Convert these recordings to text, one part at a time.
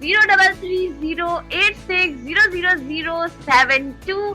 033086000072।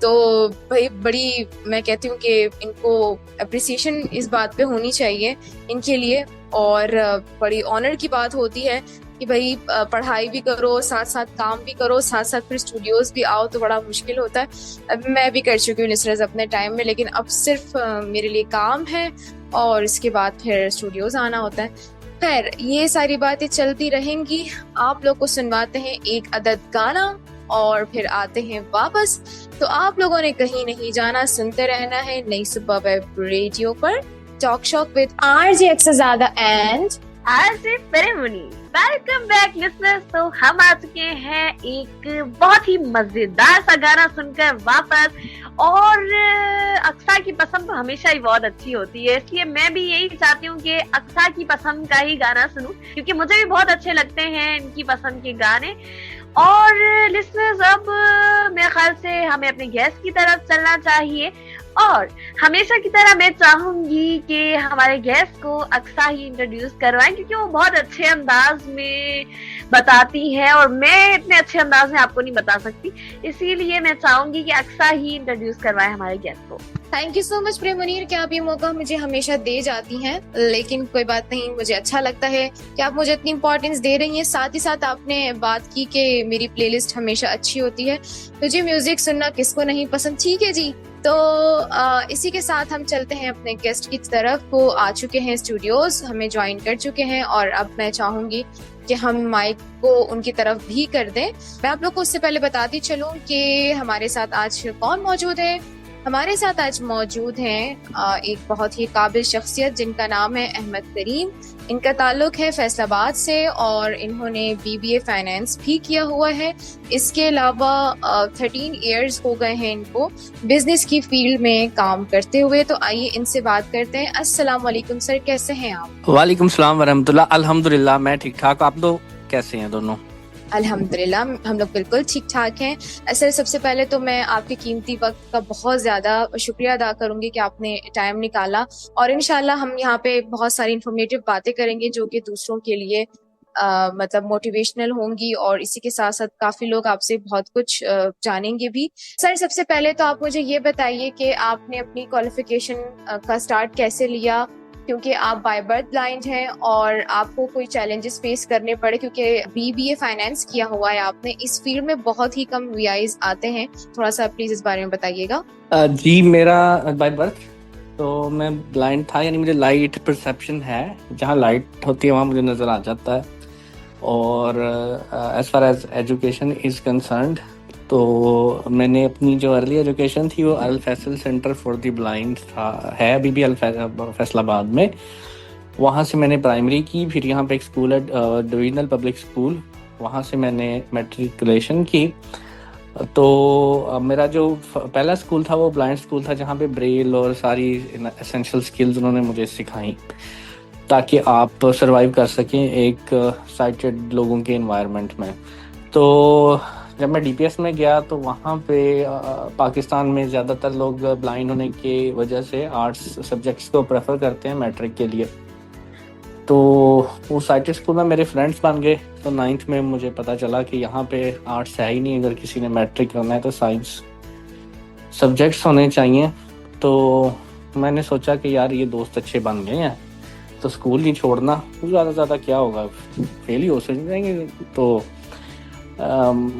تو بھائی بڑی میں کہتی ہوں کہ ان کو اپریسیشن اس بات پہ ہونی چاہیے ان کے لیے، اور بڑی آنر کی بات ہوتی ہے کہ بھائی پڑھائی بھی کرو، ساتھ ساتھ کام بھی کرو، ساتھ ساتھ پھر اسٹوڈیوز بھی آؤ تو بڑا مشکل ہوتا ہے. اب میں بھی کر چکی ہوں لسنرز اپنے ٹائم میں، لیکن اب صرف میرے لیے کام ہے اور اس کے بعد پھر اسٹوڈیوز آنا ہوتا ہے. خیر یہ ساری باتیں چلتی رہیں گی. آپ لوگ کو سنواتے ہیں ایک عدد گانا اور پھر آتے ہیں واپس. تو آپ لوگوں نے کہیں نہیں جانا، سنتے رہنا ہے نئی صبح ویب ریڈیو پر talk shock with R J Aqsazada and آج پیرمونی. Welcome back listeners. تو ہم آ چکے ہیں ایک بہت ہی مزیدار سا گانا سن کر واپس. اور اقصیٰ کی پسند تو ہمیشہ ہی بہت اچھی ہوتی ہے، اس لیے میں بھی یہی چاہتی ہوں کہ اقصیٰ کی پسند کا ہی گانا سنوں، کیونکہ مجھے بھی بہت اچھے لگتے ہیں ان کی پسند کے گانے. اور لسنرز اب میرے خیال سے ہمیں اپنے گیسٹ کی طرف چلنا چاہیے، اور ہمیشہ کی طرح میں چاہوں گی کہ ہمارے گیسٹ کو اقصیٰ ہی انٹروڈیوس کروائیں، کیونکہ وہ بہت اچھے انداز میں بتاتی ہے اور میں اتنے اچھے انداز میں آپ کو نہیں بتا سکتی، اسی لیے میں چاہوں گی کہ اقصیٰ ہی انٹروڈیوس کروائیں ہمارے گیسٹ کو. تھینک یو سو مچ منیر کہ آپ یہ موقع مجھے ہمیشہ دے جاتی ہیں، لیکن کوئی بات نہیں، مجھے اچھا لگتا ہے کہ آپ مجھے اتنی امپورٹینس دے رہی ہیں. ساتھ ہی ساتھ آپ نے بات کی کہ میری پلے لسٹ ہمیشہ اچھی ہوتی ہے. مجھے میوزک سننا کس کو نہیں پسند، ٹھیک ہے جی. تو اسی کے ساتھ ہم چلتے ہیں اپنے گیسٹ کی طرف. وہ آ چکے ہیں اسٹوڈیوز، ہمیں جوائن کر چکے ہیں، اور اب میں چاہوں گی کہ ہم مائک کو ان کی طرف بھی کر دیں. میں آپ لوگ کو اس سے پہلے بتاتی چلوں کہ ہمارے ساتھ آج کون موجود ہے. ہمارے ساتھ آج موجود ہیں ایک بہت ہی قابل شخصیت جن کا نام ہے احمد کریم. ان کا تعلق ہے فیصل آباد سے اور انہوں نے BBA فائنینس بھی کیا ہوا ہے. اس کے علاوہ 13 ایئرز ہو گئے ہیں ان کو بزنس کی فیلڈ میں کام کرتے ہوئے. تو آئیے ان سے بات کرتے ہیں. السلام علیکم سر، کیسے ہیں آپ؟ وعلیکم السلام ورحمۃ اللہ. الحمدللہ میں ٹھیک ٹھاک. آپ دو کیسے ہیں دونوں؟ الحمدللہ ہم لوگ بالکل ٹھیک ٹھاک ہیں. سر سب سے پہلے تو میں آپ کے قیمتی وقت کا بہت زیادہ شکریہ ادا کروں گی کہ آپ نے ٹائم نکالا، اور انشاءاللہ ہم یہاں پہ بہت ساری انفارمیٹیو باتیں کریں گے جو کہ دوسروں کے لیے مطلب موٹیویشنل ہوں گی، اور اسی کے ساتھ ساتھ کافی لوگ آپ سے بہت کچھ جانیں گے بھی. سر سب سے پہلے تو آپ مجھے یہ بتائیے کہ آپ نے اپنی کوالیفیکیشن کا سٹارٹ کیسے لیا، کیونکہ آپ بائی برتھ بلائنڈ ہیں اور آپ کو کوئی چیلنجز فیس کرنے پڑے کیونکہ BBA فائنینس کیا ہوا ہے آپ نے. اس فیلڈ میں بہت ہی کم VIs آتے ہیں، تھوڑا سا پلیز اس بارے میں بتائیے گا. جی میرا بائی برتھ تو میں بلائنڈ تھا، یعنی مجھے لائٹ پرسیپشن ہے، جہاں لائٹ ہوتی ہے وہاں مجھے نظر آ جاتا ہے. اور as far as education is concerned تو میں نے اپنی جو ارلی ایجوکیشن تھی وہ al Faisal centre for the blind ہے ابھی بھی فیصل آباد میں. وہاں سے میں نے پرائمری کی، پھر یہاں پہ ایک اسکول ہے ڈویژنل پبلک اسکول، وہاں سے میں نے میٹریکولیشن کی. تو میرا جو پہلا اسکول تھا وہ بلائنڈ اسکول تھا، جہاں پہ بریل اور ساری اسینشیل اسکلز انہوں نے مجھے سکھائیں تاکہ آپ سروائیو کر سکیں ایک سائٹڈ لوگوں کے انوائرمنٹ میں. تو جب میں DPS میں گیا تو وہاں پہ پاکستان میں زیادہ تر لوگ بلائنڈ ہونے کی وجہ سے آرٹس سبجیکٹس کو پریفر کرتے ہیں میٹرک کے لیے. تو وہ سائٹڈ اسکول میں میرے فرینڈس بن گئے. تو 9th میں مجھے پتہ چلا کہ یہاں پہ آرٹس ہے ہی نہیں، اگر کسی نے میٹرک کرنا ہے تو سائنس سبجیکٹس ہونے چاہیے. تو میں نے سوچا کہ یار یہ دوست اچھے بن گئے ہیں تو اسکول نہیں چھوڑنا، زیادہ زیادہ کیا ہوگا، فیل ہی ہو جائیں گے، تو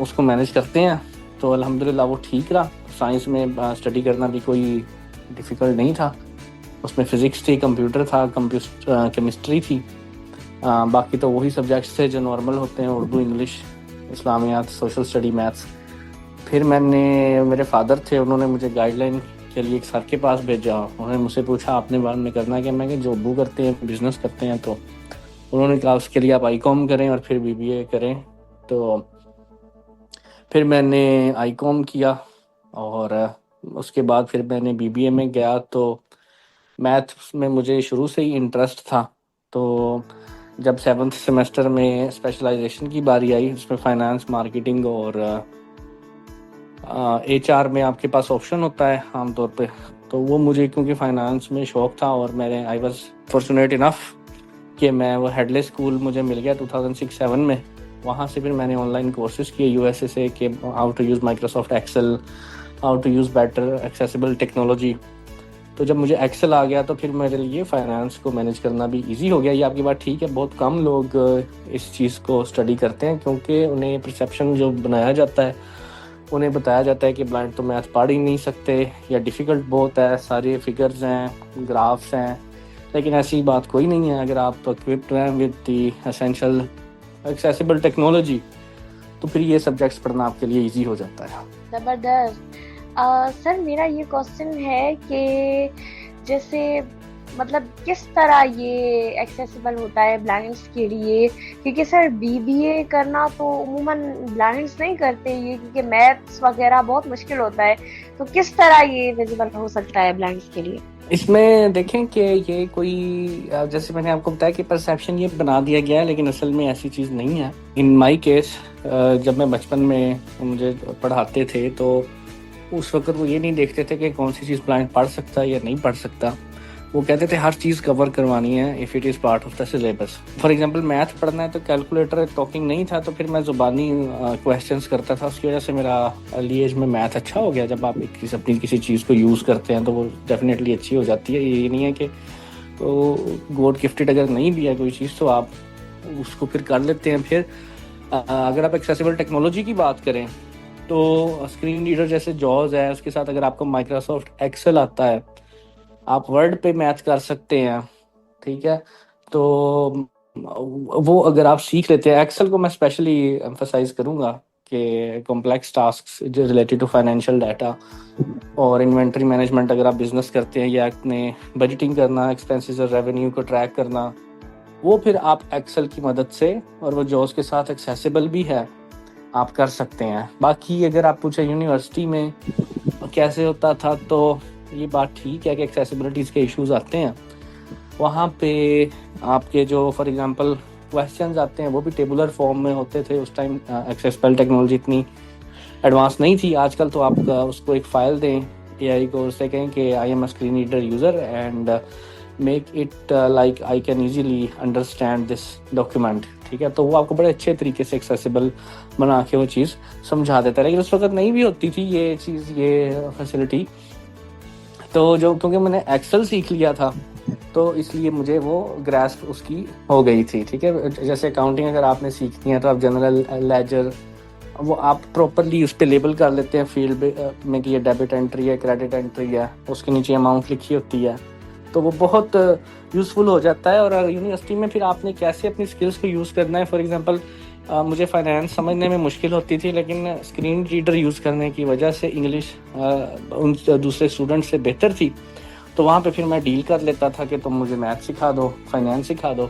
اس کو مینیج کرتے ہیں. تو الحمدللہ وہ ٹھیک رہا. سائنس میں اسٹڈی کرنا بھی کوئی ڈیفیکلٹ نہیں تھا، اس میں فزکس تھی، کمپیوٹر تھا، کیمسٹری تھی، باقی تو وہی سبجیکٹس تھے جو نارمل ہوتے ہیں، اردو، انگلش، اسلامیات، سوشل اسٹڈی، میتھس. پھر میرے فادر تھے، انہوں نے مجھے گائیڈ لائن کے لیے ایک سر کے پاس بھیجا. انہوں نے مجھ سے پوچھا آپ نے بعد میں کرنا کیا؟ میں کہ جو ابو کرتے ہیں بزنس کرتے ہیں. تو انہوں نے کہا اس کے لیے آپ ICOM کریں اور پھر BBA کریں. تو پھر میں نے ICOM کیا اور اس کے بعد پھر میں نے BBA میں گیا. تو میتھ میں مجھے شروع سے ہی انٹرسٹ تھا. تو جب 7th سیمسٹر میں اسپیشلائزیشن کی باری آئی، اس میں فائنانس، مارکیٹنگ اور HR میں آپ کے پاس آپشن ہوتا ہے عام طور پہ. تو وہ مجھے کیونکہ فائنانس میں شوق تھا اور آئی واز فارچونیٹ انف کہ میں وہ ہیڈ لے اسکول مجھے مل گیا 2006-07 میں. وہاں سے پھر میں نے آن لائن کورسز کیے USA سے کہ how to use Microsoft Excel, how to use better accessible technology. تو جب مجھے ایکسل آ گیا تو پھر میرے لیے فائنانس کو مینیج کرنا بھی ایزی ہو گیا. یہ آپ کی بات ٹھیک ہے, بہت کم لوگ اس چیز کو اسٹڈی کرتے ہیں کیونکہ انہیں پرسیپشن جو بنایا جاتا ہے, انہیں بتایا جاتا ہے کہ بلائنڈ تو میتھ پڑھ ہی نہیں سکتے یا ڈیفیکلٹ بہت ہے, سارے فگرز ہیں, گرافس ہیں. لیکن ایسی بات کوئی نہیں ہے. اگر آپ اکوپڈ ہیں with the essential accessible technology تو پھر یہ سبجیکٹس پڑھنا آپ کے لیے ایزی ہو جاتا ہے. زبردست. سر میرا یہ کوشچن ہے کہ جیسے مطلب کس طرح یہ ایکسیسیبل ہوتا ہے بلائنڈس کے لیے, کیونکہ سر BBA کرنا تو عموماً بلائنڈس نہیں کرتے یہ, کیونکہ میتھس وغیرہ بہت مشکل ہوتا ہے, تو کس طرح یہ ویزیبل ہو سکتا ہے بلائنڈس کے لیے؟ اس میں دیکھیں کہ یہ کوئی, جیسے میں نے آپ کو بتایا کہ پرسیپشن یہ بنا دیا گیا ہے, لیکن اصل میں ایسی چیز نہیں ہے. ان مائی کیس جب میں بچپن میں مجھے پڑھاتے تھے تو اس وقت وہ یہ نہیں دیکھتے تھے کہ کون سی چیز بلائنڈ پڑھ سکتا ہے یا نہیں پڑھ سکتا. وہ کہتے تھے ہر چیز کور کروانی ہے if it is part of the syllabus. For example math پڑھنا ہے تو کیلکولیٹر ٹاکنگ نہیں تھا, تو پھر میں زبانی کویسچنس کرتا تھا. اس کی وجہ سے میرا ارلی ایج میں میتھ اچھا ہو گیا. جب آپ اپنی کسی چیز کو یوز کرتے ہیں تو وہ ڈیفینیٹلی اچھی ہو جاتی ہے. یہ نہیں ہے کہ گوڈ گفٹڈ اگر نہیں بھی ہے کوئی چیز تو آپ اس کو پھر کر لیتے ہیں. پھر اگر آپ ایکسیسیبل ٹیکنالوجی کی بات کریں تو اسکرین ریڈر جیسے جوز ہے, اس کے ساتھ اگر آپ کو مائکروسافٹ ایکسل آتا ہے, آپ ورڈ پہ میتھ کر سکتے ہیں, ٹھیک ہے. تو وہ اگر آپ سیکھ لیتے ہیں, ایکسل کو میں اسپیشلی ایمفسائز کروں گا کہ کمپلیکس ٹاسکس جو ریلیٹڈ ٹو فائنینشیل ڈیٹا اور انوینٹری مینجمنٹ اگر آپ بزنس کرتے ہیں یا اپنے بجٹنگ کرنا, ایکسپینسز اور ریونیو کو ٹریک کرنا, وہ پھر آپ ایکسل کی مدد سے اور وہ جوز کے ساتھ ایکسیسیبل بھی ہے آپ کر سکتے ہیں. باقی اگر آپ پوچھیں یونیورسٹی میں کیسے ہوتا تھا, تو یہ بات ٹھیک ہے کہ ایکسیسیبلٹیز کے ایشوز آتے ہیں. وہاں پہ آپ کے جو فار ایگزامپل کویسچنز آتے ہیں وہ بھی ٹیبولر فارم میں ہوتے تھے. اس ٹائم ایکسیسیبل ٹیکنالوجی اتنی ایڈوانس نہیں تھی. آج کل تو آپ اس کو ایک فائل دیں AI کو, اس سے کہیں کہ I am a screen reader user and make it like I can easily understand this document, ٹھیک ہے. تو وہ آپ کو بڑے اچھے طریقے سے ایکسیسیبل بنا کے وہ چیز سمجھا دیتا ہے. لیکن اس وقت نہیں بھی ہوتی تھی یہ چیز, یہ فیسلٹی. تو جو کیونکہ میں نے ایکسل سیکھ لیا تھا تو اس لیے مجھے وہ گراسپ اس کی ہو گئی تھی, ٹھیک ہے. جیسے اکاؤنٹنگ اگر آپ نے سیکھنی ہے تو آپ جنرل لیجر وہ آپ پراپرلی اس پہ لیبل کر لیتے ہیں فیلڈ میں کہ یہ ڈیبٹ انٹری ہے, کریڈٹ انٹری ہے, اس کے نیچے اماؤنٹ لکھی ہوتی ہے. تو وہ بہت یوزفل ہو جاتا ہے. اور یونیورسٹی میں پھر آپ نے کیسے اپنی اسکلس کو یوز کرنا ہے. فار ایگزامپل مجھے فائنینس سمجھنے میں مشکل ہوتی تھی, لیکن اسکرین ریڈر یوز کرنے کی وجہ سے انگلش ان دوسرے اسٹوڈنٹ سے بہتر تھی. تو وہاں پہ پھر میں ڈیل کر لیتا تھا کہ تم مجھے میتھ سکھا دو, فائنینس سکھا دو,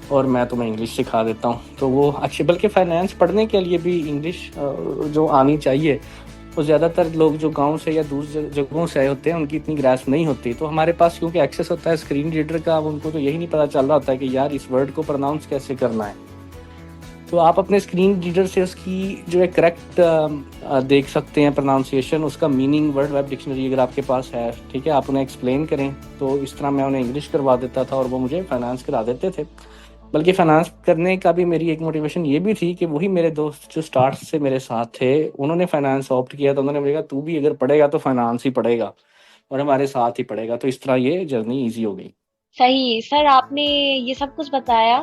اور میں تمہیں انگلش سکھا دیتا ہوں. تو وہ اچھے, بلکہ فائنینس پڑھنے کے لیے بھی انگلش جو آنی چاہیے, وہ زیادہ تر لوگ جو گاؤں سے یا دور جگہوں سے آئے ہوتے ہیں ان کی اتنی گراسپ نہیں ہوتی. تو ہمارے پاس کیونکہ ایکسیس ہوتا ہے اسکرین ریڈر کا, اب ان کو تو یہی نہیں پتہ چل رہا ہوتا ہے کہ یار اس ورڈ کو پروناؤنس کیسے کرنا ہے. تو آپ اپنے اسکرین ریڈر سے اس کی جو ہے کریکٹ دیکھ سکتے ہیں پروناؤنسیشن, اس کا میننگ, ورڈ ویب ڈکشنری اگر آپ کے پاس ہے, ٹھیک ہے. آپ انہیں ایکسپلین کریں. تو اس طرح میں انہیں انگلش کروا دیتا تھا اور وہ مجھے فائنانس کرا دیتے تھے. بلکہ فائنانس کرنے کا بھی میری ایک موٹیویشن یہ بھی تھی کہ وہی میرے دوست جو سٹارٹ سے میرے ساتھ تھے, انہوں نے فائنانس آپٹ کیا. تو انہوں نے مجھے کہا تو بھی اگر پڑھے گا تو فائنانس ہی پڑھے گا اور ہمارے ساتھ ہی پڑھے گا. تو اس طرح یہ جرنی ایزی ہو گئی. صحیح سر, آپ نے یہ سب کچھ بتایا.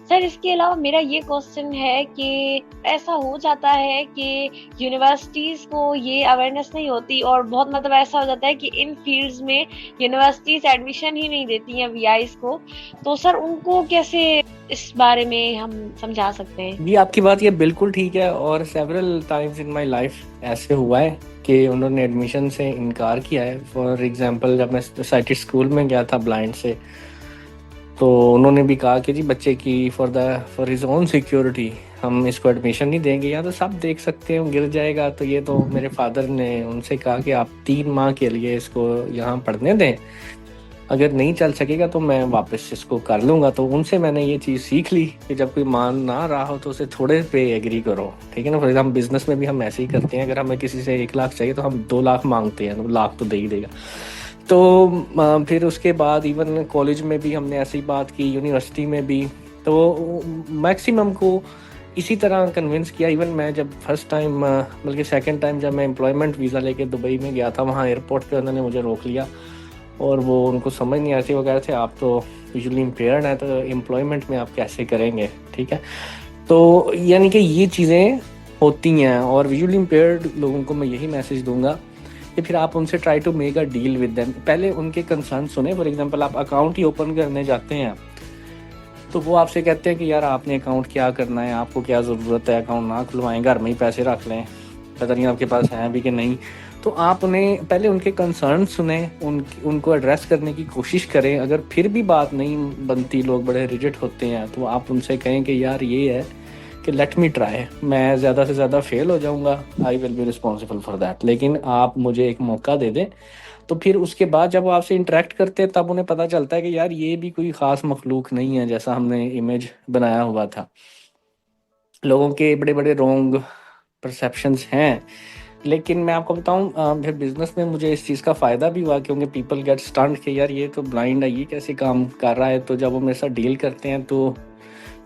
سر اس کے علاوہ میرا یہ کوشچن ہے کہ ایسا ہو جاتا ہے کہ یونیورسٹیز کو یہ اویئرنیس نہیں ہوتی اور بہت مطلب ایسا ہو جاتا ہے کہ ان فیلڈز میں یونیورسٹیز ایڈمیشن ہی نہیں دیتی ہیں VIs کو. تو سر ان کو کیسے اس بارے میں ہم سمجھا سکتے ہیں؟ جی آپ کی بات یہ بالکل ٹھیک ہے, اور several times in my life ایسے ہوا ہے کہ انہوں نے ایڈمیشن سے انکار کیا ہے. فار ایگزامپل جب میں سائٹڈ اسکول میں گیا تھا بلائنڈ سے, تو انہوں نے بھی کہا کہ جی بچے کی فار ہز اون سیکیورٹی ہم اس کو ایڈمیشن نہیں دیں گے, یا تو سب دیکھ سکتے ہیں گر جائے گا. تو یہ تو میرے فادر نے ان سے کہا کہ آپ 3 ماہ کے لیے اس کو یہاں پڑھنے دیں, اگر نہیں چل سکے گا تو میں واپس اس کو کر لوں گا. تو ان سے میں نے یہ چیز سیکھ لی کہ جب کوئی مان نہ رہا ہو تو اسے تھوڑے پہ ایگری کرو, ٹھیک ہے نا. فار ایگزامپل بزنس میں بھی ہم ایسے ہی کرتے ہیں, اگر ہمیں کسی سے 1 لاکھ چاہیے تو ہم 2 لاکھ مانگتے ہیں, تو لاکھ تو دے ہی دے گا. تو پھر اس کے بعد ایون کالج میں بھی ہم نے ایسی بات کی, یونیورسٹی میں بھی. تو میکسیمم کو اسی طرح کنونس کیا. ایون میں جب فرسٹ ٹائم بلکہ سیکنڈ ٹائم جب میں امپلائمنٹ ویزا لے کے دبئی میں گیا تھا, وہاں ایئرپورٹ پہ انہوں نے مجھے روک لیا, اور وہ ان کو سمجھ نہیں آتی, وہ کہہ رہے تھے آپ تو ویژولی امپیئرڈ ہیں, تو امپلائمنٹ میں آپ کیسے کریں گے, ٹھیک ہے. تو یعنی کہ یہ چیزیں ہوتی ہیں, اور ویژولی امپیئرڈ لوگوں کو میں یہی میسج دوں گا کہ پھر آپ ان سے try to make a deal with them. پہلے ان کے کنسرن سنیں. فار ایگزامپل آپ اکاؤنٹ ہی اوپن کرنے جاتے ہیں, تو وہ آپ سے کہتے ہیں کہ یار آپ نے اکاؤنٹ کیا کرنا ہے, آپ کو کیا ضرورت ہے, اکاؤنٹ نہ کھلوائیں, گھر میں ہی پیسے رکھ لیں, پتہ نہیں آپ کے پاس ہیں بھی کہ نہیں. تو آپ انہیں پہلے ان کے کنسرن سنیں, ان کو ایڈریس کرنے کی کوشش کریں. اگر پھر بھی بات نہیں بنتی, لوگ بڑے ریجٹ ہوتے ہیں, تو آپ ان سے کہیں کہ یار یہ ہے کہ لیٹ می ٹرائی, میں زیادہ سے زیادہ فیل ہو جاؤں گا, I will be responsible for that, لیکن آپ مجھے ایک موقع دے دیں. تو پھر اس کے بعد جب وہ آپ سے انٹریکٹ کرتے ہیں, تب انہیں پتہ چلتا ہے کہ یار یہ بھی کوئی خاص مخلوق نہیں ہے جیسا ہم نے امیج بنایا ہوا تھا. لوگوں کے بڑے بڑے رونگ پرسیپشنز ہیں. لیکن میں آپ کو بتاؤں, پھر بزنس میں مجھے اس چیز کا فائدہ بھی ہوا, کیونکہ پیپل گیٹ اسٹنڈ کہ یار یہ تو بلائنڈ ہے, یہ کیسے کام کر رہا ہے. تو جب وہ میرے ساتھ ڈیل کرتے ہیں تو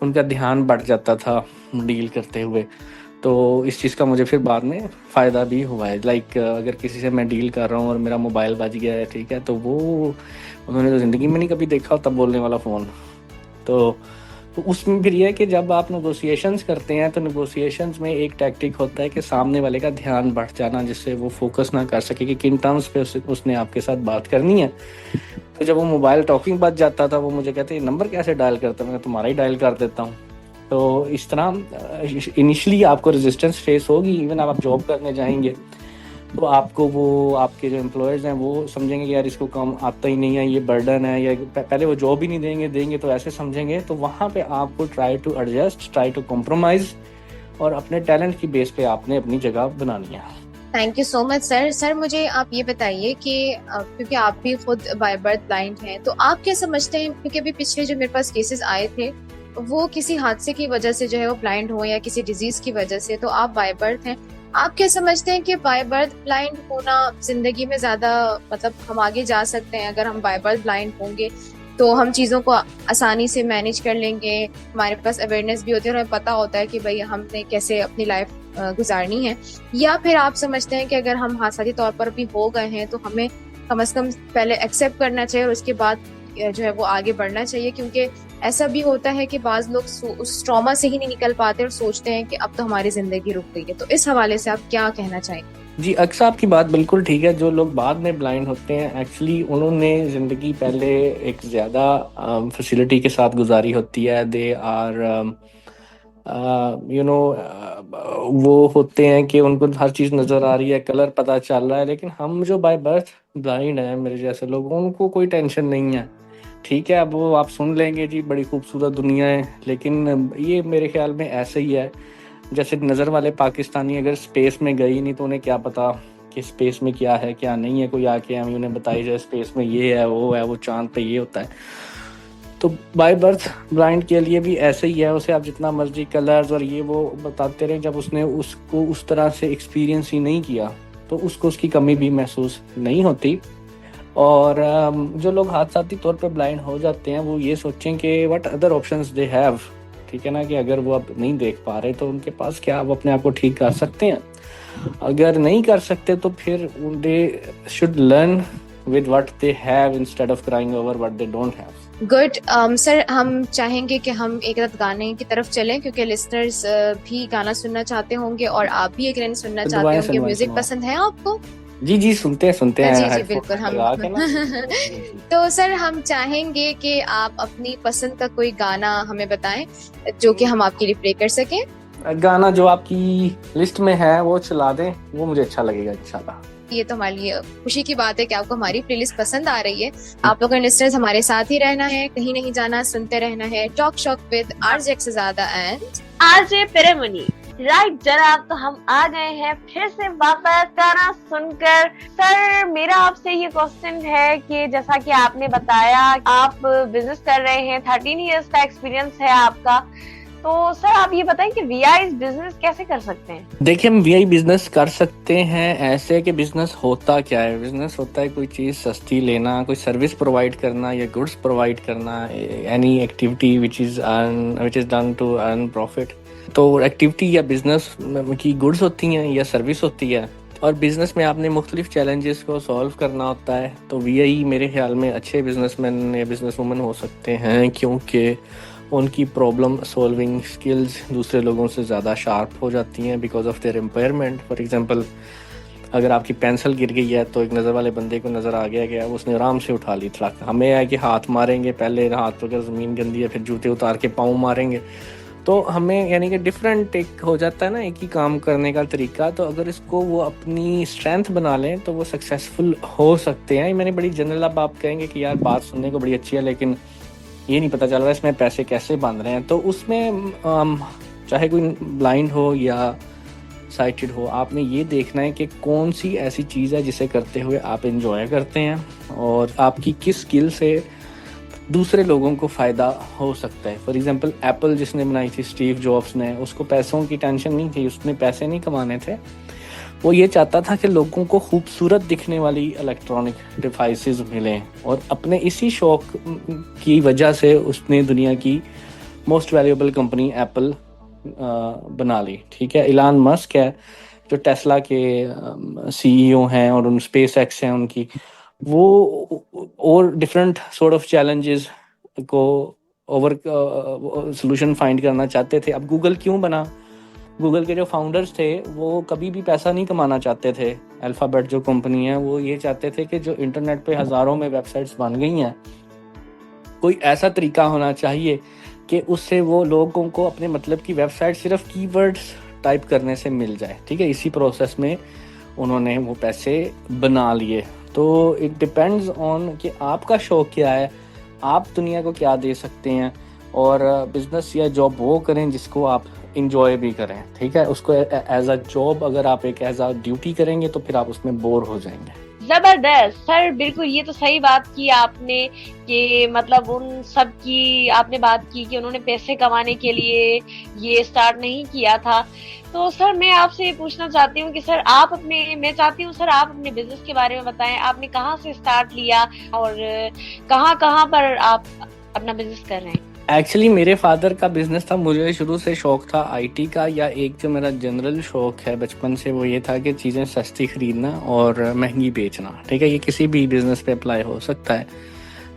ان کا دھیان بڑھ جاتا تھا ڈیل کرتے ہوئے. تو اس چیز کا مجھے پھر بعد میں فائدہ بھی ہوا ہے. لائک اگر کسی سے میں ڈیل کر رہا ہوں اور میرا موبائل بج گیا ہے, ٹھیک ہے, تو وہ انہوں نے تو زندگی میں نہیں کبھی دیکھا ہوتا بولنے والا فون. تو اس میں پھر یہ ہے کہ جب آپ نیگوسیشنز کرتے ہیں, تو نیگوسیشنز میں ایک ٹیکٹک ہوتا ہے کہ سامنے والے کا دھیان بڑھ جانا, جس سے وہ فوکس نہ کر سکے کہ کن ٹرمز پہ اس نے آپ کے ساتھ بات کرنی ہے. تو جب وہ موبائل ٹاکنگ بچ جاتا تھا, وہ مجھے کہتے ہیں نمبر کیسے ڈائل کرتا ہوں, میں تمہارا ہی ڈائل کر دیتا ہوں. تو اس طرح انیشلی آپ کو ریزسٹنس فیس ہوگی. ایون آپ جاب کرنے جائیں گے تو آپ کو وہ آپ کے جو امپلائرز ہیں وہ سمجھیں گے کہ یار اس کو کام آتا ہی نہیں ہے, یہ برڈن ہے, یا پہلے وہ جاب ہی نہیں دیں گے تو ایسے سمجھیں گے. تو وہاں پہ آپ کو try to adjust, try to compromise, اور اپنے ٹیلنٹ کی بیس پہ آپ نے اپنی جگہ بنانی ہے. تھینک یو سو مچ سر. سر مجھے آپ یہ بتائیے کہ کیونکہ آپ بھی خود بائی برتھ بلائنڈ ہیں, تو آپ کیا سمجھتے ہیں, کیونکہ ابھی پچھلے جو میرے پاس کیسز آئے تھے وہ کسی حادثے کی وجہ سے جو ہے وہ بلائنڈ ہو, یا کسی ڈیزیز کی وجہ سے, تو آپ بائی برتھ ہیں, آپ کیا سمجھتے ہیں کہ بائی برتھ بلائنڈ ہونا زندگی میں زیادہ مطلب ہم آگے جا سکتے ہیں اگر ہم بائی برتھ بلائنڈ ہوں گے تو ہم چیزوں کو آسانی سے مینیج کر لیں گے, ہمارے پاس اویئرنیس بھی ہوتی ہے اور ہمیں پتہ ہوتا ہے کہ بھائی ہم نے کیسے اپنی لائف گزارنی ہے, یا پھر آپ سمجھتے ہیں کہ اگر ہم حادثاتی طور پر بھی ہو گئے ہیں تو ہمیں کم از کم پہلے ایکسیپٹ کرنا چاہیے اور اس کے بعد جو ہے وہ آگے بڑھنا چاہیے, کیونکہ ایسا بھی ہوتا ہے کہ بعض لوگ اس ٹراما سے ہی نہیں نکل پاتے اور سوچتے ہیں کہ اب تو ہماری زندگی رک گئی ہے. تو اس حوالے سے آپ کیا کہنا چاہیں گے؟ جی, اکثر آپ کی بات بالکل ٹھیک ہے. جو لوگ بعد میں بلائنڈ ہوتے ہیں ایکچولی انہوں نے زندگی پہلے ایک زیادہ فیسلٹی کے ساتھ گزاری ہوتی ہے. دے آر وہ ہوتے ہیں کہ ان کو ہر چیز نظر آ رہی ہے, کلر پتہ چل رہا ہے. لیکن ہم جو بائی برتھ بلائنڈ ہیں, میرے جیسے لوگ, ان کو کوئی ٹینشن نہیں ہے, ٹھیک ہے. اب وہ آپ سن لیں گے جی بڑی خوبصورت دنیا ہے, لیکن یہ میرے خیال میں ایسے ہی ہے جیسے نظر والے پاکستانی اگر اسپیس میں گئی نہیں تو انہیں کیا پتا کہ اسپیس میں کیا ہے کیا نہیں ہے. کوئی آ کے ہمیں انہیں بتائی جائے اسپیس میں یہ ہے, وہ چاند پہ یہ ہوتا ہے. تو بائی برتھ بلائنڈ کے لیے بھی ایسے ہی ہے. اسے آپ جتنا مرضی کلرز اور یہ وہ بتاتے رہیں, جب اس نے اس کو اس طرح سے ایکسپیرینس ہی نہیں کیا تو اس کو اس کی کمی بھی محسوس نہیں ہوتی. اور جو لوگ حادثاتی طور پہ بلائنڈ ہو جاتے ہیں وہ یہ سوچیں کہ what other options they have, ٹھیک ہے نا, کہ اگر وہ اب نہیں دیکھ پا رہے تو ان کے پاس کیا وہ اپنے آپ کو ٹھیک کر سکتے ہیں. اگر نہیں کر سکتے تو پھر they should learn with what they have instead of crying over what they don't have. Good. Sir ہم چاہیں گے کہ ہم ایک رات گانے کی طرف چلیں, کیونکہ لسنرز بھی گانا سننا چاہتے ہوں گے اور آپ بھی ایک لائن سننا چاہتے ہوں گے. میوزک پسند ہے آپ کو؟ جی سنتے ہیں. جی بالکل. ہم تو سر ہم چاہیں گے کہ آپ اپنی پسند کا کوئی گانا ہمیں بتائیں جو کہ ہم آپ کے لیے پلے کر سکیں. گانا جو آپ کی لسٹ میں ہے وہ چلا دیں, وہ مجھے اچھا لگے گا انشاءاللہ. یہ تو ہمارے لیے خوشی کی بات ہے کہ آپ کو ہماری پلے لسٹ پسند آ رہی ہے. آپ لوگوں نے لسنرز ہمارے ساتھ ہی رہنا ہے, کہیں نہیں جانا, سنتے رہنا ہے talk shock with RJ Aqsazada and RJ پیرمنی. رائٹ جناب, تو ہم آ گئے ہیں پھر سے واپس گانا سن کر. سر میرا آپ سے یہ کوسچن ہے کہ جیسا کہ آپ نے بتایا آپ بزنس کر رہے ہیں, 13 ایئرس کا ایکسپیرینس ہے آپ کا, تو سر آپ یہ بتائیں کہ وی آئی بزنس کیسے کر سکتے ہیں؟ دیکھیں, ہم وی آئی بزنس کر سکتے ہیں ایسے کہ بزنس ہوتا کیا ہے. بزنس ہوتا ہے کوئی چیز سستی لینا, کوئی سروس پرووائڈ کرنا یا گڈس پرووائڈ کرنا, any activity which is done to earn profit. تو ایکٹیویٹی یا بزنس کی گڈس ہوتی ہیں یا سروس ہوتی ہے، اور بزنس میں آپ نے مختلف چیلنجز کو سولو کرنا ہوتا ہے. تو وی آئی میرے خیال میں اچھے بزنس مین یا بزنس وومن ہو سکتے ہیں، کیونکہ ان کی پرابلم سولونگ سکلز دوسرے لوگوں سے زیادہ شارپ ہو جاتی ہیں because of their empowerment. For example, اگر آپ کی پینسل گر گئی ہے تو ایک نظر والے بندے کو نظر آ گیا کہ اس نے آرام سے اٹھا لی تھا. ہمیں ہے کہ ہاتھ ماریں گے، پہلے ہاتھ پہ زمین گندی ہے، پھر جوتے اتار کے پاؤں ماریں گے. تو ہمیں یعنی کہ ڈفرینٹ ایک ہو جاتا ہے نا ایک ہی کام کرنے کا طریقہ. تو اگر اس کو وہ اپنی اسٹرینتھ بنا لیں تو وہ سکسیزفل ہو سکتے ہیں. میں نے بڑی جنرل، اب آپ کہیں گے کہ یار بات سننے کو بڑی اچھی ہے لیکن یہ نہیں پتہ چل رہا اس میں پیسے کیسے بن رہے ہیں. تو اس میں چاہے کوئی بلائنڈ ہو یا سائٹڈ ہو، آپ نے یہ دیکھنا ہے کہ کون سی ایسی چیز ہے جسے کرتے ہوئے آپ انجوائے کرتے ہیں اور آپ کی کس اسکل سے دوسرے لوگوں کو فائدہ ہو سکتا ہے. فار ایگزامپل، ایپل جس نے بنائی تھی اسٹیو جابس نے، اس کو پیسوں کی ٹینشن نہیں تھی، اس نے پیسے نہیں کمانے تھے. وہ یہ چاہتا تھا کہ لوگوں کو خوبصورت دکھنے والی الیکٹرانک ڈیوائسز ملیں، اور اپنے اسی شوق کی وجہ سے اس نے دنیا کی موسٹ ویلیوبل کمپنی ایپل بنا لی. ٹھیک ہے، ایلان مسک ہے جو ٹیسلا کے سی ای او ہیں اور ان اسپیس ایکس ہیں ان کی، وہ اور ڈفرینٹ سورٹ آف چیلنجز کو اوور سلوشن فائنڈ کرنا چاہتے تھے. اب گوگل کیوں بنا؟ گوگل کے جو فاؤنڈرز تھے وہ کبھی بھی پیسہ نہیں کمانا چاہتے تھے. الفابیٹ جو کمپنی ہے وہ یہ چاہتے تھے کہ جو انٹرنیٹ پہ ہزاروں میں ویب سائٹس بن گئی ہیں، کوئی ایسا طریقہ ہونا چاہیے کہ اس سے وہ لوگوں کو اپنے مطلب کی ویب سائٹ صرف کی ورڈز ٹائپ کرنے سے مل جائے. ٹھیک ہے، اسی پروسیس میں انہوں نے وہ پیسے بنا لیے. تو اٹ ڈپینڈز آن کہ آپ کا شوق کیا ہے، آپ دنیا کو کیا دے سکتے ہیں، اور بزنس یا جاب وہ کریں جس کو آپ انجوائے بھی کریں. ٹھیک ہے، اس کو ایز اے جاب اگر آپ ایک ایز اے ڈیوٹی کریں گے تو پھر آپ اس میں بور ہو جائیں گے. زبردست سر، بالکل یہ تو صحیح بات کی آپ نے کہ مطلب ان سب کی آپ نے بات کی کہ انہوں نے پیسے کمانے کے لیے یہ اسٹارٹ نہیں کیا تھا. تو سر میں آپ سے یہ پوچھنا چاہتی ہوں کہ سر میں چاہتی ہوں سر آپ اپنے بزنس کے بارے میں بتائیں. آپ نے کہاں سے اسٹارٹ لیا اور کہاں پر آپ اپنا بزنس کر رہے ہیں؟ ایکچولی میرے فادر کا بزنس تھا. مجھے شروع سے شوق تھا آئی ٹی کا، یا ایک جو میرا جنرل شوق ہے بچپن سے وہ یہ تھا کہ چیزیں سستی خریدنا اور مہنگی بیچنا. ٹھیک ہے، یہ کسی بھی بزنس پہ اپلائی ہو سکتا ہے.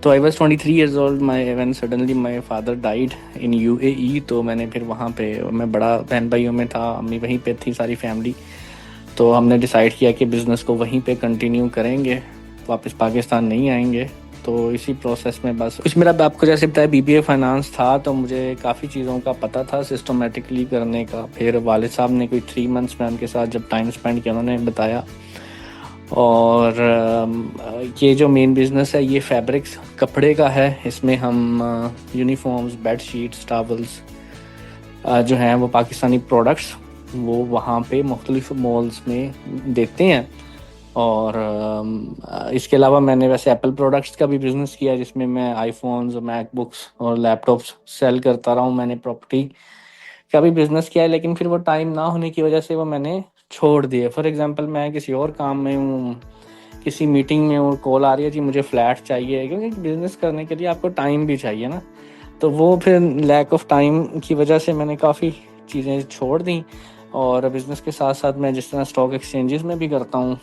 تو I was 23 years old when suddenly my father died in UAE. تو میں نے پھر وہاں پہ، میں بڑا بہن بھائیوں میں تھا، امی وہیں پہ تھی، ساری فیملی. تو ہم نے ڈیسائیڈ کیا کہ بزنس کو وہیں پہ کنٹینیو کریں گے، واپس پاکستان نہیں آئیں گے. تو اسی پروسیس میں بس کچھ میرا آپ کو جیسے بتایا BBA فائنانس تھا، تو مجھے کافی چیزوں کا پتہ تھا سسٹمیٹکلی کرنے کا. پھر والد صاحب نے کوئی 3 months میں ان کے ساتھ جب ٹائم اسپینڈ کیا، انہوں نے بتایا. اور یہ جو مین بزنس ہے یہ فیبرکس کپڑے کا ہے. اس میں ہم یونیفارمز، بیڈ شیٹس، ٹاولز جو ہیں وہ پاکستانی پروڈکٹس وہ وہاں پہ مختلف مالز میں دیتے ہیں. اور اس کے علاوہ میں نے ویسے ایپل پروڈکٹس کا بھی بزنس کیا جس میں میں آئی فونز، میک بکس اور لیپ ٹاپس سیل کرتا رہا ہوں. میں نے پراپرٹی کا بھی بزنس کیا ہے، لیکن پھر وہ ٹائم نہ ہونے کی وجہ سے وہ میں نے چھوڑ دیے. فار ایگزامپل، میں کسی اور کام میں ہوں، کسی میٹنگ میں ہوں، کال آ رہی ہے جی مجھے فلیٹ چاہیے، کیونکہ بزنس کرنے کے لیے آپ کو ٹائم بھی چاہیے نا. تو وہ پھر لیک آف ٹائم کی وجہ سے میں نے کافی چیزیں چھوڑ دیں. اور بزنس کے ساتھ ساتھ میں جس طرح اسٹاک ایکسچینجز میں بھی کرتا ہوں،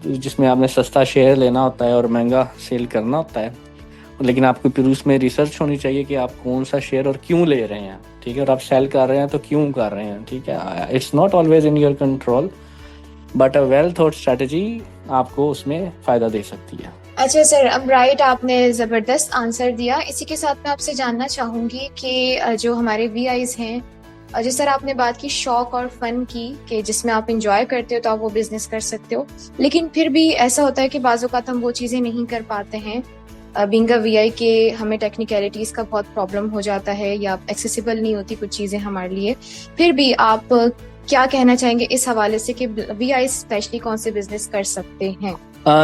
جس میں آپ نے سستا شیئر لینا ہوتا ہے اور مہنگا سیل کرنا ہوتا ہے، لیکن آپ کو پھر اس میں ریسرچ ہونی چاہیے کہ آپ کون سا شیئر اور کیوں لے رہے ہیں. ٹھیک ہے، اور آپ سیل کر رہے ہیں تو کیوں کر رہے ہیں. ٹھیک ہے، it's not always in your control, but a well thought strategy آپ کو اس میں فائدہ دے سکتی ہے. اچھا سر، اب رائٹ، آپ نے زبردست آنسر دیا. اسی کے ساتھ میں آپ سے جاننا چاہوں گی کہ جو ہمارے VIs ہیں، جس طرح آپ نے بات کی شوق اور فن کی کہ جس میں آپ انجوائے کرتے ہو تو آپ وہ بزنس کر سکتے ہو، لیکن پھر بھی ایسا ہوتا ہے کہ بعض اوقات ہم وہ چیزیں نہیں کر پاتے ہیں بینگ اے VI کہ ہمیں ٹیکنیکلٹیز کا بہت پرابلم ہو جاتا ہے یا ایکسیسیبل نہیں ہوتی کچھ چیزیں ہمارے لیے. پھر بھی آپ کیا کہنا چاہیں گے اس حوالے سے کہ VI اسپیشلی کون سے بزنس کر سکتے ہیں؟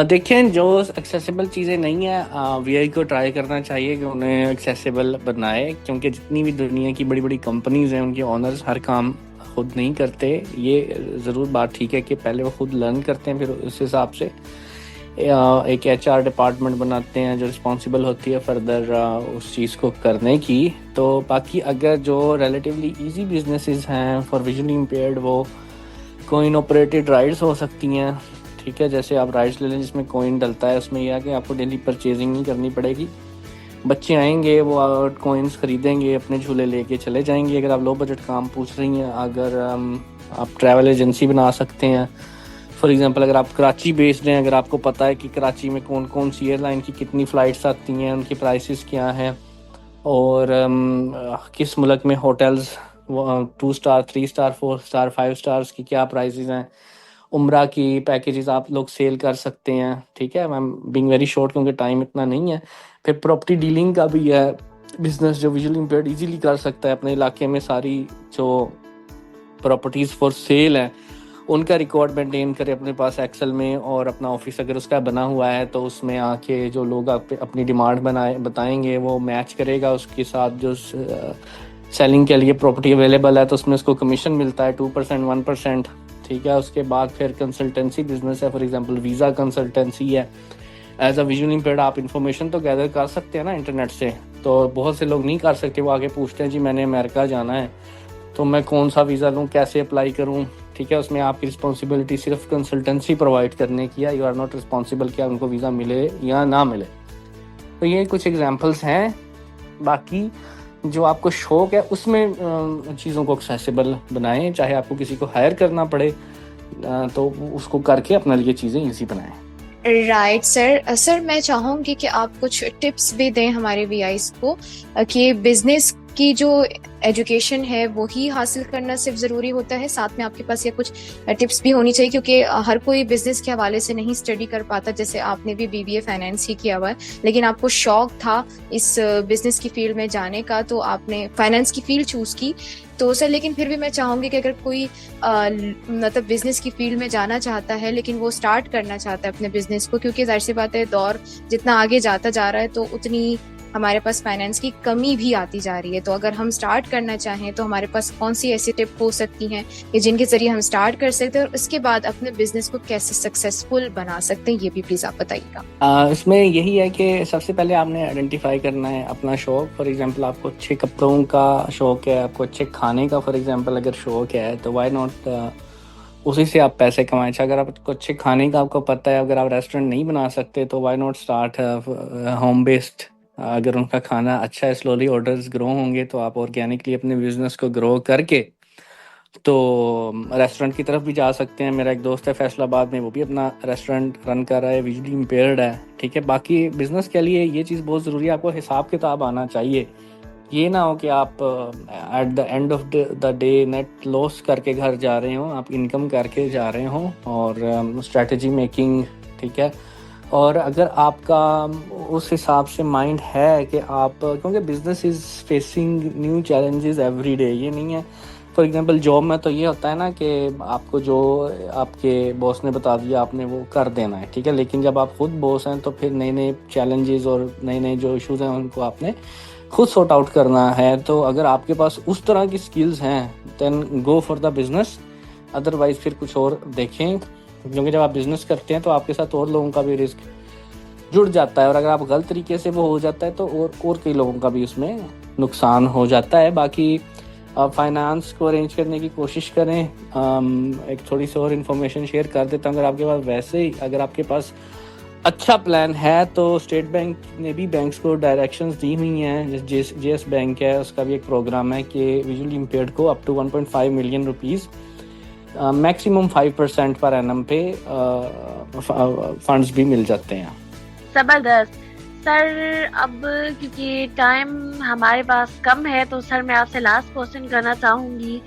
دیکھیں، جو ایکسیسیبل چیزیں نہیں ہیں VI کو ٹرائی کرنا چاہیے کہ انہیں ایکسیسیبل بنائے، کیونکہ جتنی بھی دنیا کی بڑی بڑی کمپنیز ہیں ان کے اونرز ہر کام خود نہیں کرتے. یہ ضرور بات ٹھیک ہے کہ پہلے وہ خود لرن کرتے ہیں، پھر اس حساب سے ایک ایچ آر ڈپارٹمنٹ بناتے ہیں جو رسپانسبل ہوتی ہے فردر اس چیز کو کرنے کی. تو باقی اگر جو ریلیٹیولی ایزی بزنسز ہیں فار ویژولی امپیئرڈ وہ کوئن آپریٹڈ رائڈس ہو سکتی ہیں. ٹھیک ہے, جیسے آپ رائڈس لے لیں جس میں کوئن ڈلتا ہے, اس میں یہ ہے کہ آپ کو ڈیلی پرچیزنگ نہیں کرنی پڑے گی. بچے آئیں گے وہ کوئنس خریدیں گے, اپنے جھولے لے کے چلے جائیں گے. اگر آپ لو بجٹ کام پوچھ رہی ہیں, اگر آپ ٹریول ایجنسی بنا سکتے ہیں. فار ایگزامپل اگر آپ کراچی بیسڈ ہیں, اگر آپ کو پتہ ہے کہ کراچی میں کون کون سی ایئر لائن کی کتنی فلائٹس آتی ہیں, ان کی پرائسز کیا ہیں, اور کس ملک میں hotels 2 star 3 star 4 star 5 stars کی کیا پرائسز ہیں, عمرہ کی پیکیجز آپ لوگ سیل کر سکتے ہیں. ٹھیک ہے, میم بینگ ویری شارٹ کیونکہ ٹائم اتنا نہیں ہے. پھر پراپرٹی ڈیلنگ کا بھی ہے بزنس جو ویژولی امپیئرڈ ایزیلی کر سکتا ہے. اپنے علاقے میں ساری جو پراپرٹیز فار سیل ہیں ان کا ریکارڈ مینٹین کرے اپنے پاس ایکسل میں, اور اپنا آفس اگر اس کا بنا ہوا ہے تو اس میں آ کے جو لوگ اپنی ڈیمانڈ بتائیں گے وہ میچ کرے گا اس کے ساتھ. جو سیلنگ کے لیے پراپرٹی اویلیبل ہے تو اس میں اس کو کمیشن ملتا ہے 2% 1%. ٹھیک ہے, اس کے بعد پھر کنسلٹنسی بزنس ہے, فار ایگزامپل ویزا کنسلٹنسی ہے. ایز اے ویژولی امپیئرڈ آپ انفارمیشن تو گیدر کر سکتے ہیں نا انٹرنیٹ سے, تو بہت سے لوگ نہیں کر سکتے. وہ آگے پوچھتے ہیں جی میں نے امریکہ جانا ہے تو میں کون سا ویزا لوں, کیسے اپلائی کروں. ٹھیک ہے, اس میں آپ کی رسپانسبلٹی صرف کنسلٹنسی پرووائڈ کرنے کی ہے. یو آر ناٹ رسپانسبل کہ ان کو ویزا ملے یا نہ ملے. تو یہ کچھ ایگزامپلس ہیں. باقی جو آپ کو شوق ہے اس میں چیزوں کو ایکسیسیبل بنائیں, چاہے آپ کو کسی کو ہائر کرنا پڑے تو اس کو کر کے اپنے لیے چیزیں ایزی بنائیں. رائٹ سر میں چاہوں گی کہ آپ کچھ ٹپس بھی دیں ہمارے وی آئیز کو کہ بزنس کی جو ایجوکیشن ہے وہی حاصل کرنا صرف ضروری ہوتا ہے, ساتھ میں آپ کے پاس یہ کچھ ٹپس بھی ہونی چاہیے کیونکہ ہر کوئی بزنس کے حوالے سے نہیں اسٹڈی کر پاتا. جیسے آپ نے بھی BBA فائنینس ہی کیا ہوا ہے لیکن آپ کو شوق تھا اس بزنس کی فیلڈ میں جانے کا تو آپ نے فائنینس کی فیلڈ چوز کی. تو سر لیکن پھر بھی میں چاہوں گی کہ اگر کوئی مطلب بزنس کی فیلڈ میں جانا چاہتا ہے لیکن وہ اسٹارٹ کرنا چاہتا ہے اپنے بزنس کو, کیونکہ ظاہر سی بات ہے دور جتنا آگے جاتا جا رہا ہے تو اتنی ہمارے پاس فائنینس کی کمی بھی آتی جا رہی ہے. تو اگر ہم اسٹارٹ کرنا چاہیں تو ہمارے پاس کون سی ایسی ٹپ ہو سکتی ہیں کہ جن کے ذریعے ہم اسٹارٹ کر سکتے ہیں اور اس کے بعد اپنے بزنس کو کیسے سکسیزفل بنا سکتے ہیں, یہ بھی پلیز آپ بتائیے گا. اس میں یہی ہے کہ سب سے پہلے آپ نے آئیڈینٹیفائی کرنا ہے اپنا شوق. فار ایگزامپل آپ کو اچھے کپڑوں کا شوق ہے, آپ کو اچھے کھانے کا فار ایگزامپل اگر شوق ہے تو وائی ناٹ اسی سے آپ پیسے کمائیں. اگر آپ کو اچھے کھانے کا آپ کو پتہ ہے, اگر آپ ریسٹورینٹ نہیں بنا سکتے تو why not start home based. اگر ان کا کھانا اچھا ہے, سلولی آرڈرز گرو ہوں گے تو آپ آرگینکلی اپنے بزنس کو گرو کر کے تو ریسٹورینٹ کی طرف بھی جا سکتے ہیں. میرا ایک دوست ہے فیصل آباد میں, وہ بھی اپنا ریسٹورینٹ رن کر رہا ہے, ویژولی امپیئرڈ ہے. ٹھیک ہے, باقی بزنس کے لیے یہ چیز بہت ضروری ہے, آپ کو حساب کتاب آنا چاہیے. یہ نہ ہو کہ آپ at the end of the day net loss کر کے گھر جا رہے ہوں, آپ انکم کر کے جا رہے ہوں, اور اسٹریٹجی میکنگ. ٹھیک ہے, اور اگر آپ کا اس حساب سے مائنڈ ہے کہ آپ, کیونکہ business is facing new challenges every day. یہ نہیں ہے فار ایگزامپل جاب میں تو یہ ہوتا ہے نا کہ آپ کو جو آپ کے باس نے بتا دیا آپ نے وہ کر دینا ہے. ٹھیک ہے, لیکن جب آپ خود باس ہیں تو پھر نئے نئے چیلنجز اور نئے نئے جو ایشوز ہیں ان کو آپ نے خود سارٹ آؤٹ کرنا ہے. تو اگر آپ کے پاس اس طرح کی سکلز ہیں then go for the business, otherwise پھر کچھ اور دیکھیں. کیونکہ جب آپ بزنس کرتے ہیں تو آپ کے ساتھ اور لوگوں کا بھی رسک جڑ جاتا ہے, اور اگر آپ غلط طریقے سے وہ ہو جاتا ہے تو اور کئی لوگوں کا بھی اس میں نقصان ہو جاتا ہے. باقی آپ فائنانس کو ارینج کرنے کی کوشش کریں. ایک تھوڑی سی اور انفارمیشن شیئر کر دیتا ہوں. اگر آپ کے پاس ویسے ہی اگر آپ کے پاس اچھا پلان ہے تو اسٹیٹ بینک نے بھی بینکس کو ڈائریکشنز دی ہوئی ہیں. جے ایس بینک ہے, اس کا بھی ایک پروگرام ہے کہ ویژولی امپیئرڈ کو up to 1.5 million rupees maximum 5% per annum پہ فنڈز بھی مل جاتے ہیں. زبردست سر. اب کیونکہ ٹائم ہمارے پاس کم ہے تو سر میں آپ سے لاسٹ کوشچن کرنا چاہوں گی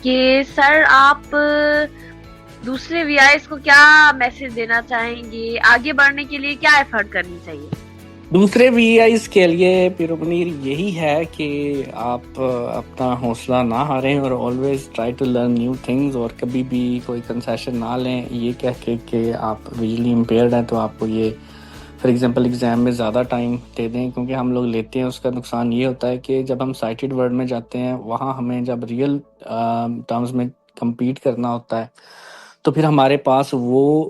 کہ سر آپ دوسرے وی آئیز کو کیا میسج دینا چاہیں گے, آگے بڑھنے کے لیے کیا ایفرٹ کرنی چاہیے؟ دوسرے وی آئیز کے لیے پیرومنیر یہی ہے کہ آپ اپنا حوصلہ نہ ہاریں اور always try to learn new things, اور کبھی بھی کوئی کنسیشن نہ لیں یہ کہہ کے کہ آپ ویژولی امپیئرڈ ہیں تو آپ کو یہ فار ایگزامپل ایگزام میں زیادہ ٹائم دے دیں. کیونکہ ہم لوگ لیتے ہیں, اس کا نقصان یہ ہوتا ہے کہ جب ہم سائٹڈ ورلڈ میں جاتے ہیں وہاں ہمیں جب ریئل ٹرمز میں کمپیٹ کرنا ہوتا ہے تو پھر ہمارے پاس وہ